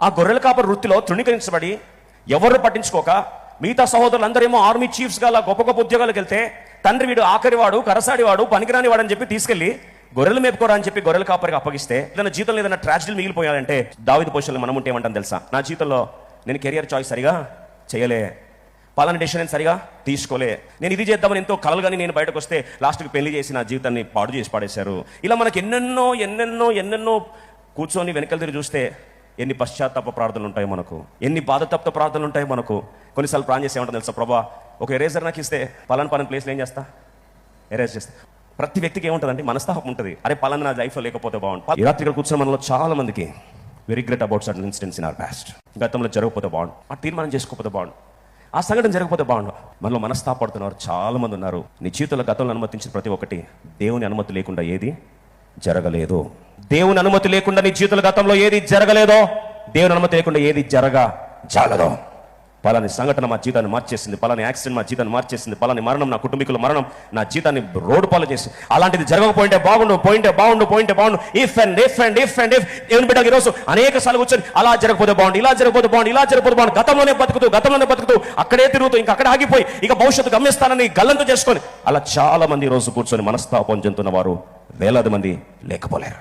ఆ గొర్రెల కాపరి వృత్తిలో తృణీకరించబడి ఎవరు పట్టించుకోక మిగతా సహోదరులందరేమో ఆర్మీ చీఫ్స్ గా గొప్ప గొప్ప ఉద్యోగాలకు వెళ్తే తండ్రి వీడు ఆఖరివాడు, కరసాడివాడు, పనికిరాని వాడు అని చెప్పి తీసుకెళ్లి గొర్రెలు మేపుకోరా అని చెప్పి గొర్రెల కాపరికి అప్పగిస్తే ఏదైనా జీవితంలో ఏదైనా ట్రాజడీలు మిగిలిపోయాలంటే దావీదు పొజిషన్లో మనం ఉంటే ఏమంటాం తెలుసా? నా జీవితంలో నేను కెరియర్ చాయిస్ సరిగా చేయలే, పలానా డెసిషన్ నేను సరిగా తీసుకోలే, నేను ఇది చేద్దామని ఎంతో కలలు కానీ నేను బయటకు వస్తే లాస్ట్కి పెళ్లి చేసి నా జీవితాన్ని పాడు చేసి పాడేశారు. ఇలా మనకి ఎన్నెన్నో ఎన్నెన్నో ఎన్నెన్నో కూర్చొని వెనకలు తిరిగి చూస్తే ఎన్ని పశ్చాత్తాప ప్రార్థనలు ఉంటాయి మనకు, ఎన్ని బాధతప్త ప్రార్థనలు ఉంటాయి మనకు. కొన్నిసార్లు ప్రాణం చేసి ఏమంటారు తెలుసా? ప్రభా ఒక ఎరేజర్ నాకు ఇస్తే పలానా ప్లేస్లో ఏం చేస్తా? ఎరేజ్ చేస్తా. ప్రతి వ్యక్తికి ఏముంటుందంటే మనస్తాపం ఉంటుంది, అరే పలానా నా లైఫ్లో లేకపోతే బాగుండు. ఈ రాత్రి ఇక్కడ కూర్చున్న మనలో చాలా మందికి we regret about certain incidents in our past. గతంలో జరగకపోతే బాగుండు, ఆ తీర్మానం చేసుకోకపోతే బాగుండు, ఆ సంఘటన జరగకపోతే బాగుండు. మనలో మనస్తాపడుతున్నారు చాలా మంది ఉన్నారు. నీ జీవితంలో గతంలో అనుమతించిన ప్రతి ఒక్కటి దేవుని అనుమతి లేకుండా ఏది జరగలేదు. దేవుని అనుమతి లేకుండా నీ జీవితంలో గతంలో ఏది జరగలేదో, దేవుని అనుమతి లేకుండా ఏది జరగజాలదో. పలాని సంఘటన మా జీవితాన్ని మార్చేసింది, పలాని యాక్సిడెంట్ మా జీవితాన్ని మార్చేసింది, పలాని మరణం, నా కుటుంబీకుల మరణం నా జీవితాన్ని రోడ్డు పాలు చేసి, అలాంటిది జరగకపోయింటే బాగుండు. ఇఫ్ దేవుని బిడ్డకి ఈరోజు అనేక సార్లు కూర్చొని అలా జరగకపోతే బాగుండు, ఇలా జరగకపోతే బాగుండు, గతంలోనే బతుకుతూ అక్కడే తిరుగుతూ ఇంకా అక్కడ ఆగిపోయి ఇక భవిష్యత్తు గమ్యస్థానాన్ని గల్లంతు చేసుకొని అలా చాలా మంది ఈరోజు కూర్చొని మనస్తాపం చెందుతున్న వారు వేలాది మంది లేకపోలేరు.